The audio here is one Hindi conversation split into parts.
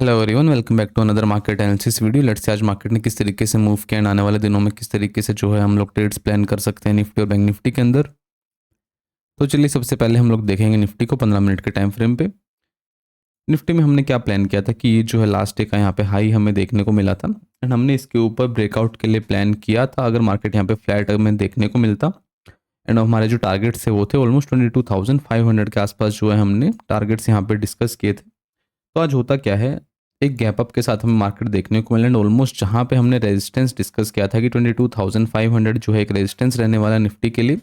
Hello everyone, welcome back to another market analysis video. Let's see आज मार्केट ने किस तरीके से मूव किया एंड आने वाले दिनों में किस तरीके से जो है हम लोग ट्रेड्स प्लान कर सकते हैं निफ्टी और बैंक निफ्टी के अंदर। तो चलिए सबसे पहले हम लोग देखेंगे निफ्टी को 15 मिनट के टाइम फ्रेम पे। निफ्टी में हमने क्या प्लान किया था कि ये जो है लास्ट डे का यहाँ पे हाई हमें देखने को मिला था एंड हमने इसके ऊपर ब्रेकआउट के लिए प्लान किया था अगर मार्केट यहाँ पे फ्लैट हमें देखने को मिलता। एंड हमारे जो टारगेट्स थे वो थे ऑलमोस्ट 22,500 के आसपास जो है हमने टारगेट्स यहाँ पे डिस्कस किए थे। तो आज होता क्या है, एक गैप अप के साथ हमें मार्केट देखने को मिला एंड ऑलमोस्ट जहाँ पे हमने रेजिस्टेंस डिस्कस किया था कि 22,500 जो है एक रेजिस्टेंस रहने वाला निफ्टी के लिए,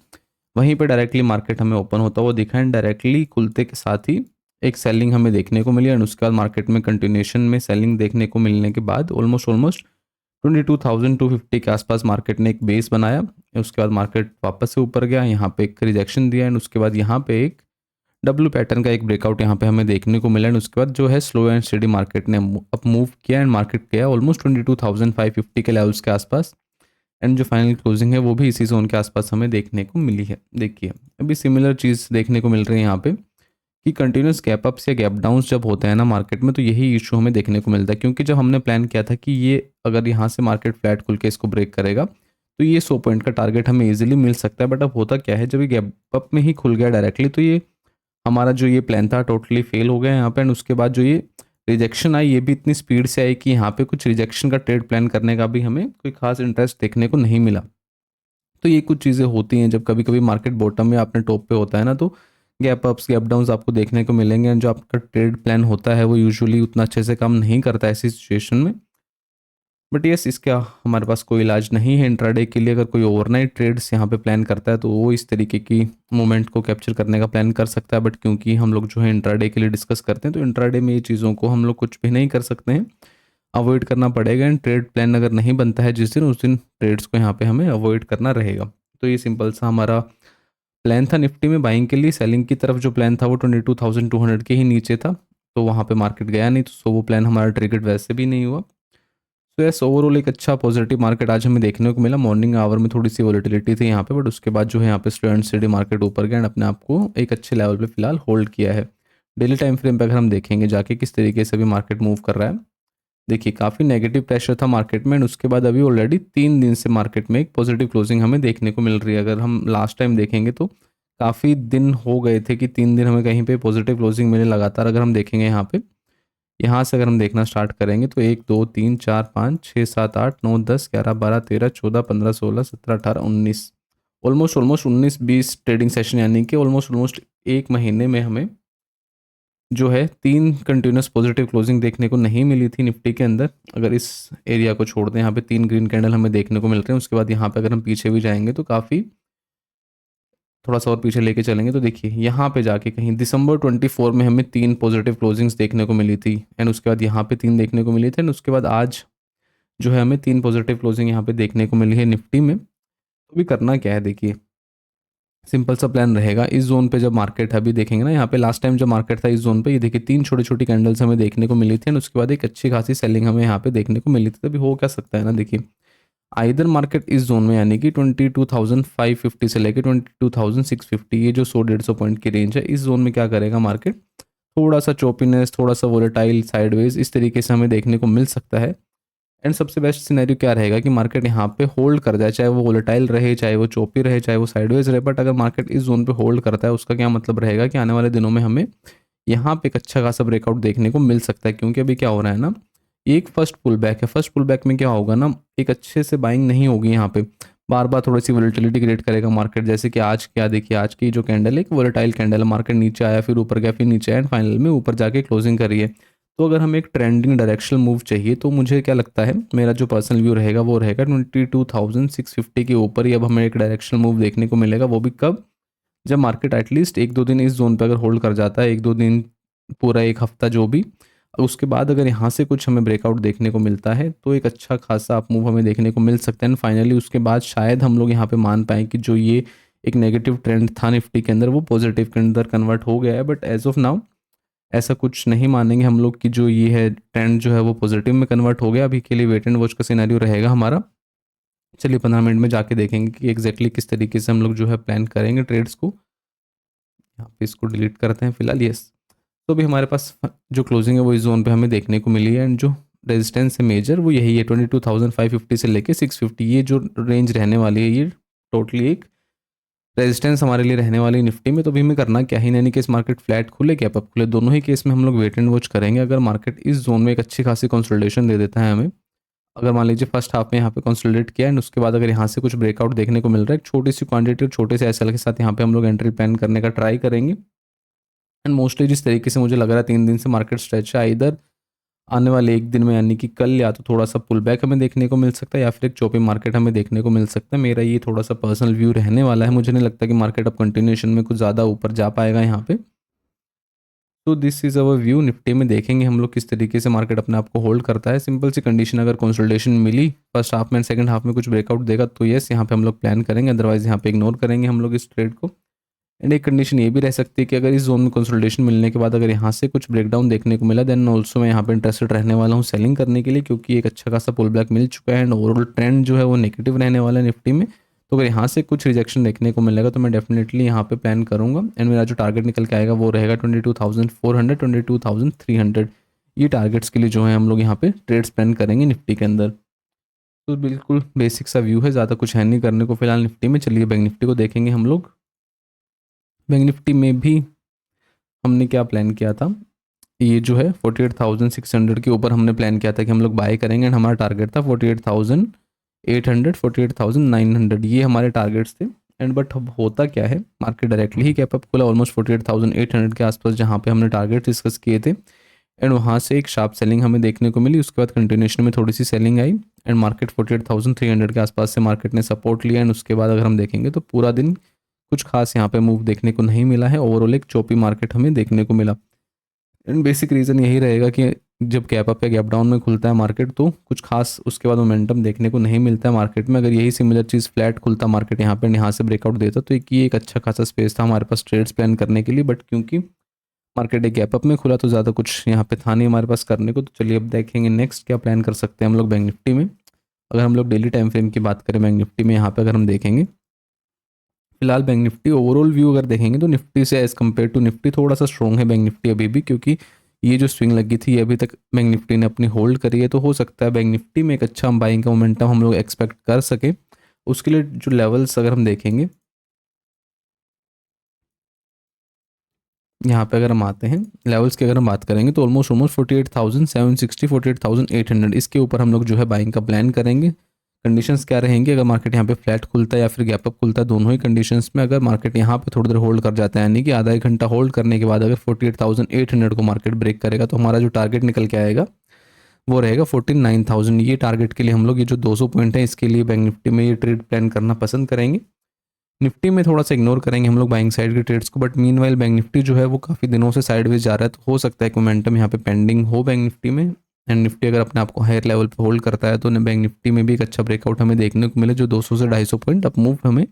वहीं पे डायरेक्टली मार्केट हमें ओपन होता हुआ दिखा एंड डायरेक्टली खुलते के साथ ही एक सेलिंग हमें देखने को मिली एंड उसके बाद मार्केट में कंटिन्यूएशन में सेलिंग देखने को मिलने के बाद ऑलमोस्ट ऑलमोस्ट 22,250 के आसपास मार्केट ने एक बेस बनाया। उसके बाद मार्केट वापस से ऊपर गया, यहाँ पे एक रिजेक्शन दिया एंड उसके बाद यहाँ पे एक डब्ल्यू पैटर्न का एक ब्रेकआउट यहाँ पे हमें देखने को मिला एंड उसके बाद जो है स्लो एंड स्टेडी मार्केट ने अप मूव किया एंड मार्केट गया ऑलमोस्ट 22,550 के लेवल्स के आसपास एंड जो फाइनल क्लोजिंग है वो भी इसी जोन के आसपास हमें देखने को मिली है। देखिए अभी सिमिलर चीज़ देखने को मिल रही है यहाँ पे कि कंटिन्यूस गैप अप्स या गैप डाउन्स जब होते हैं ना मार्केट में, तो यही इशू हमें देखने को मिलता है। क्योंकि जब हमने प्लान किया था कि ये अगर यहाँ से मार्केट फ्लैट खुल के इसको ब्रेक करेगा तो ये 100 पॉइंट का टारगेट हमें इजीली मिल सकता है, बट अब होता क्या है जब ये गैप अप में ही खुल गया डायरेक्टली तो ये हमारा जो ये प्लान था टोटली फेल हो गया यहाँ पे एंड उसके बाद जो ये रिजेक्शन आई ये भी इतनी स्पीड से आई कि यहाँ पे कुछ रिजेक्शन का ट्रेड प्लान करने का भी हमें कोई खास इंटरेस्ट देखने को नहीं मिला। तो ये कुछ चीज़ें होती हैं जब कभी कभी मार्केट बॉटम या अपने टॉप पे होता है ना, तो गैप अप्स गैप डाउन्स आपको देखने को मिलेंगे एंड जो आपका ट्रेड प्लान होता है वो यूजुअली उतना अच्छे से काम नहीं करता है ऐसी सिचुएशन में। बट यस, इसका हमारे पास कोई इलाज नहीं है इंट्राडे के लिए। अगर कोई ओवरनाइट ट्रेड्स यहाँ पे प्लान करता है तो वो इस तरीके की मोमेंट को कैप्चर करने का प्लान कर सकता है, बट क्योंकि हम लोग जो है इंट्राडे के लिए डिस्कस करते हैं तो इंट्राडे में ये चीज़ों को हम लोग कुछ भी नहीं कर सकते हैं, अवॉइड करना पड़ेगा एंड ट्रेड प्लान अगर नहीं बनता है जिस दिन उस दिन ट्रेड्स को यहाँ पे हमें अवॉइड करना रहेगा। तो ये सिंपल सा हमारा प्लान था निफ्टी में बाइंग के लिए। सेलिंग की तरफ जो प्लान था वो 22,200 के ही नीचे था, तो वहाँ पे मार्केट गया नहीं, तो सो वो प्लान हमारा ट्रिगर्ड वैसे भी नहीं हुआ। तो यस, ओवरऑल एक अच्छा पॉजिटिव मार्केट आज हमें देखने को मिला। मॉर्निंग आवर में थोड़ी सी वॉलेटिलिटी थी यहाँ पे, बट उसके बाद जो है यहाँ पे स्लो एंड स्टेडी मार्केट ऊपर गया एंड अपने आप को एक अच्छे लेवल पे फिलहाल होल्ड किया है। डेली टाइम फ्रेम पे अगर हम देखेंगे जाके किस तरीके से भी मार्केट मूव कर रहा है, देखिए काफ़ी नेगेटिव प्रेशर था मार्केट में एंड उसके बाद अभी ऑलरेडी 3 दिन से मार्केट में एक पॉजिटिव क्लोजिंग हमें देखने को मिल रही है। अगर हम लास्ट टाइम देखेंगे तो काफ़ी दिन हो गए थे कि 3 दिन हमें कहीं पे पॉजिटिव क्लोजिंग मिले लगातार। अगर हम देखेंगे यहाँ से अगर हम देखना स्टार्ट करेंगे तो 1 2 3 4 5 6 7 8 9 10 11 12 13 14 15 16 17 18 19 ऑलमोस्ट 19-20 ट्रेडिंग सेशन, यानी कि ऑलमोस्ट एक महीने में हमें जो है 3 कंटिन्यूस पॉजिटिव क्लोजिंग देखने को नहीं मिली थी निफ्टी के अंदर। अगर इस एरिया को छोड़ दें, यहाँ पे 3 ग्रीन कैंडल हमें देखने को मिल रहे हैं। उसके बाद यहाँ पे अगर हम पीछे भी जाएंगे तो काफ़ी थोड़ा सा और पीछे लेके चलेंगे तो देखिए यहाँ पे जाके कहीं दिसंबर 24 में हमें 3 पॉजिटिव क्लोजिंग्स देखने को मिली थी एंड उसके बाद यहाँ पे 3 देखने को मिली थी एंड उसके बाद आज जो है हमें 3 पॉजिटिव क्लोजिंग यहाँ पे देखने को मिली है निफ्टी में। तो अभी करना क्या है, देखिए सिंपल सा प्लान रहेगा। इस जोन पे जब मार्केट अभी देखेंगे ना, यहाँ पे लास्ट टाइम जब मार्केट था इस जोन पे, ये देखिए 3 छोटी छोटी कैंडल्स हमें देखने को मिली थी एंड उसके बाद एक अच्छी खासी सेलिंग हमें यहाँ पे देखने को मिली थी। तभी हो क्या सकता है ना, देखिए आइदर मार्केट इस जोन में यानी कि 22,550 से लेकर 22,650, ये जो 100-150 पॉइंट की रेंज है, इस जोन में क्या करेगा मार्केट, थोड़ा सा चोपीनेस, थोड़ा सा वोलेटाइल साइडवेज इस तरीके से हमें देखने को मिल सकता है। एंड सबसे बेस्ट सिनेरियो क्या रहेगा कि मार्केट यहाँ पे होल्ड कर जाए, चाहे वो वोलेटाइल रहे, चाहे वो चोपी रहे, चाहे वो साइडवेज रहे। बट अगर मार्केट इस जोन पे होल्ड करता है उसका क्या मतलब रहेगा कि आने वाले दिनों में हमें यहाँ पे एक अच्छा खासा ब्रेकआउट देखने को मिल सकता है। क्योंकि अभी क्या हो रहा है ना, एक फर्स्ट पुल बैक है। फर्स्ट पुल बैक में क्या होगा ना, एक अच्छे से बाइंग नहीं होगी यहाँ पे, बार बार थोड़ी सी वोलेटिलिटी क्रिएट करेगा मार्केट। जैसे कि आज क्या देखिए, आज की जो कैंडल है एक वोलेटाइल कैंडल है, मार्केट नीचे आया फिर ऊपर गया फिर नीचे आया एंड फाइनल में ऊपर जाके क्लोजिंग करी है। तो अगर हमें एक ट्रेंडिंग डायरेक्शनल मूव चाहिए तो मुझे क्या लगता है, मेरा जो पर्सनल व्यू रहेगा वो रहेगा 22,650 के ऊपर ही अब हमें एक डायरेक्शनल मूव देखने को मिलेगा। वो भी कब, जब मार्केट एटलीस्ट 1-2 दिन इस जोन पे अगर होल्ड कर जाता है, 1-2 दिन, पूरा एक हफ्ता जो भी, उसके बाद अगर यहाँ से कुछ हमें ब्रेकआउट देखने को मिलता है तो एक अच्छा खासा अप मूव हमें देखने को मिल सकता है एंड फाइनली उसके बाद शायद हम लोग यहाँ पे मान पाएँ कि जो ये एक नेगेटिव ट्रेंड था निफ्टी के अंदर वो पॉजिटिव के अंदर कन्वर्ट हो गया है। बट एज ऑफ नाउ ऐसा कुछ नहीं मानेंगे हम लोग कि जो ये है ट्रेंड जो है वो पॉजिटिव में कन्वर्ट हो गया। अभी के लिए वेट एंड वॉच का सिनेरियो रहेगा हमारा। चलिए 15 मिनट में जाके देखेंगे कि एग्जैक्टली किस तरीके से हम लोग जो है प्लान करेंगे ट्रेड्स को। यहाँ पे इसको डिलीट करते हैं फिलहाल। यस, तो अभी हमारे पास जो क्लोजिंग है वो इस जोन पे हमें देखने को मिली है, एंड जो रेजिस्टेंस है मेजर वो यही है 22,550 से लेके 650, ये जो रेंज रहने वाली है ये टोटली एक रेजिस्टेंस हमारे लिए रहने वाली निफ्टी में। तो अभी हमें करना क्या है, यानी कि इस मार्केट फ्लैट खुले गैप अप खुले, दोनों ही केस में हम लोग वेट एंड वॉच करेंगे। अगर मार्केट इस जोन में एक अच्छी खासी कंसोलिडेशन दे देता है हमें, अगर मान लीजिए फर्स्ट हाफ में यहाँ पे कंसोलिडेट किया एंड उसके बाद अगर यहाँ से कुछ ब्रेकआउट देखने को मिल रहा है एक छोटी सी क्वांटिटी और छोटे से एसएल के साथ, यहाँ पे हम लोग एंट्री प्लान करने का ट्राई करेंगे। एंड मोस्टली जिस तरीके से मुझे लग रहा है 3 दिन से मार्केट स्ट्रेच है, इधर आने वाले एक दिन में यानी कि कल या तो थोड़ा सा पुल बैक हमें देखने को मिल सकता है या फिर एक चौपी मार्केट हमें देखने को मिल सकता है। मेरा ये थोड़ा सा पर्सनल व्यू रहने वाला है, मुझे नहीं लगता कि मार्केट अब कंटिन्यूएशन में कुछ ज़्यादा ऊपर जा पाएगा यहाँ पे। तो this is our view. Nifty में देखेंगे हम लोग किस तरीके से मार्केट अपने आप को होल्ड करता है। सिंपल सी कंडीशन, अगर कंसोलिडेशन मिली फर्स्ट हाफ में सेकंड हाफ में कुछ ब्रेकआउट देगा तो यस यहाँ पे हम लोग प्लान करेंगे, अदरवाइज यहाँ पे इग्नोर करेंगे हम लोग इस ट्रेड को। एंड एक कंडीशन ये भी रह सकती है कि अगर इस जोन में कंसोलिडेशन मिलने के बाद अगर यहाँ से कुछ ब्रेकडाउन देखने को मिला देन ऑल्सो मैं यहाँ पे इंटरेस्टेड रहने वाला हूँ सेलिंग करने के लिए, क्योंकि एक अच्छा खासा पुल बैक मिल चुका है एंड ओवरऑल ट्रेंड जो है वो नेगेटिव रहने वाला है निफ्टी में। तो अगर यहाँ से कुछ रिजेक्शन देखने को मिलेगा तो मैं डेफिनेटली यहाँ पे प्लान करूँगा एंड मेरा जो टारगेट निकल के आएगा वो रहेगा 22,400 22,300। ये टारगेट्स के लिए जो है हम लोग यहाँ पे ट्रेड्स प्लान करेंगे निफ्टी के अंदर। तो बिल्कुल बेसिक सा व्यू है, ज़्यादा कुछ है नहीं करने को फिलहाल निफ्टी में। चलिए बैंक निफ्टी को देखेंगे हम लोग। बैंक निफ्टी में भी हमने क्या प्लान किया था, ये जो है 48,600 के ऊपर हमने प्लान किया था कि हम लोग बाय करेंगे एंड हमारा टारगेट था 48,800 48,900, ये हमारे टारगेट्स थे। एंड बट अब होता क्या है, मार्केट डायरेक्टली ही कैप अप खुला ऑलमोस्ट 48,800 के आसपास, जहाँ पे हमने टारगेट डिस्कस किए थे। एंड वहाँ से एक शार्प सेलिंग हमें देखने को मिली, उसके बाद कंटिन्यूशन में थोड़ी सी सेलिंग आई एंड मार्केट 48,300 के आसपास से मार्केट ने सपोर्ट लिया। एंड उसके बाद अगर हम देखेंगे तो पूरा दिन कुछ खास यहाँ पे मूव देखने को नहीं मिला है, ओवरऑल एक चौपी मार्केट हमें देखने को मिला। एंड बेसिक रीज़न यही रहेगा कि जब गैप अप या गैप डाउन में खुलता है मार्केट तो कुछ खास उसके बाद मोमेंटम देखने को नहीं मिलता है मार्केट में। अगर यही सिमिलर चीज़ फ्लैट खुलता मार्केट यहाँ से ब्रेकआउट देता तो एक अच्छा खासा स्पेस था हमारे पास ट्रेड्स प्लान करने के लिए, बट क्योंकि मार्केट एक गैप अप में खुला तो ज़्यादा कुछ यहाँ पे था नहीं हमारे पास करने को। तो चलिए अब देखेंगे नेक्स्ट क्या प्लान कर सकते हैं हम लोग बैंक निफ्टी में। अगर हम लोग डेली टाइम फ्रेम की बात करें बैंक निफ्टी में, यहाँ पे अगर हम देखेंगे फिलहाल बैंक निफ्टी ओवरऑल व्यू अगर देखेंगे तो निफ्टी से एज़ कम्पेयर टू निफ्टी थोड़ा सा स्ट्रॉन्ग है बैंक निफ्टी अभी भी, क्योंकि ये जो स्विंग लगी थी ये अभी तक बैंक निफ्टी ने अपनी होल्ड करी है। तो हो सकता है बैंक निफ्टी में एक अच्छा बाइंग का मोमेंटम हम लोग एक्सपेक्ट कर सके। उसके लिए जो लेवल्स अगर हम देखेंगे यहाँ पे, अगर हम आते हैं लेवल्स की अगर हम बात करेंगे तो ऑलमोस्ट 48,760 48,800 इसके ऊपर हम लोग जो है बाइंग का प्लान करेंगे। कंडीशंस क्या रहेंगी, अगर मार्केट यहाँ पे फ्लैट खुलता है या फिर गैप अप खुलता है, दोनों ही कंडीशंस में अगर मार्केट यहाँ पे थोड़ी देर होल्ड कर जाता है यानी कि आधा एक घंटा होल्ड करने के बाद अगर 48,800 को मार्केट ब्रेक करेगा तो हमारा जो टारगेट निकल के आएगा वो रहेगा 49,000। ये टारगेट के लिए हम लोग ये जो 200 पॉइंट है इसके लिए बैंक निफ्टी में ये ट्रेड प्लान करना पसंद करेंगे। निफ्टी में थोड़ा सा इग्नोर करेंगे हम लोग बाइंग साइड के ट्रेड्स को, बट मीनवाइल बैंक निफ्टी जो है वो काफ़ी दिनों से साइडवेज जा रहा है, तो हो सकता है कि मोमेंटम यहाँ पे पेंडिंग हो बैंक निफ्टी में। एंड निफ्टी अगर अपने आप को हायर लेवल पे होल्ड करता है तो बैंक निफ्टी में भी एक अच्छा ब्रेकआउट हमें देखने को मिले, जो 200 से 250 पॉइंट अप मूव हमें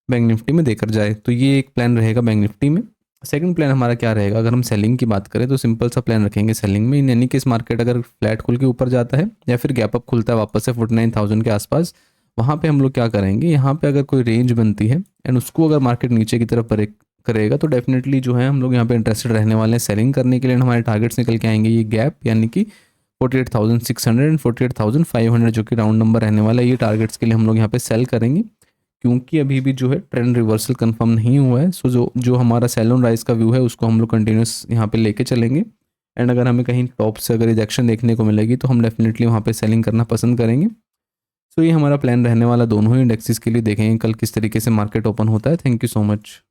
बैंक निफ्टी में देकर जाए। तो ये एक प्लान रहेगा बैंक निफ्टी में। सेकंड प्लान हमारा क्या रहेगा, अगर हम सेलिंग की बात करें तो सिंपल सा प्लान रखेंगे सेलिंग में, यानी कि इस मार्केट अगर फ्लैट खुल के ऊपर जाता है या फिर गैप अप खुलता है वापस से 49,000 के आसपास, वहाँ पे हम लोग क्या करेंगे, यहाँ पे अगर कोई रेंज बनती है एंड उसको अगर मार्केट नीचे की तरफ ब्रेक करेगा तो डेफिनेटली जो है हम लोग यहाँ पे इंटरेस्टेड रहने वाले हैं सेलिंग करने के लिए। हमारे टारगेट्स निकल के आएंगे ये गैप यानी कि 48,600 एंड 48,500 जो कि राउंड नंबर रहने वाला है, ये टारगेट्स के लिए हम लोग यहाँ पे सेल करेंगे, क्योंकि अभी भी जो है ट्रेंड रिवर्सल कंफर्म नहीं हुआ है। सो जो हमारा सेल ऑन राइज का व्यू है उसको हम लोग कंटिन्यूस यहाँ पे लेके चलेंगे। एंड अगर हमें कहीं टॉप से अगर रिजेक्शन देखने को मिलेगी तो हम डेफिनेटली वहाँ पे सेलिंग करना पसंद करेंगे। सो ये हमारा प्लान रहने वाला दोनों ही इंडेक्सेस के लिए। देखेंगे कल किस तरीके से मार्केट ओपन होता है। Thank you so much.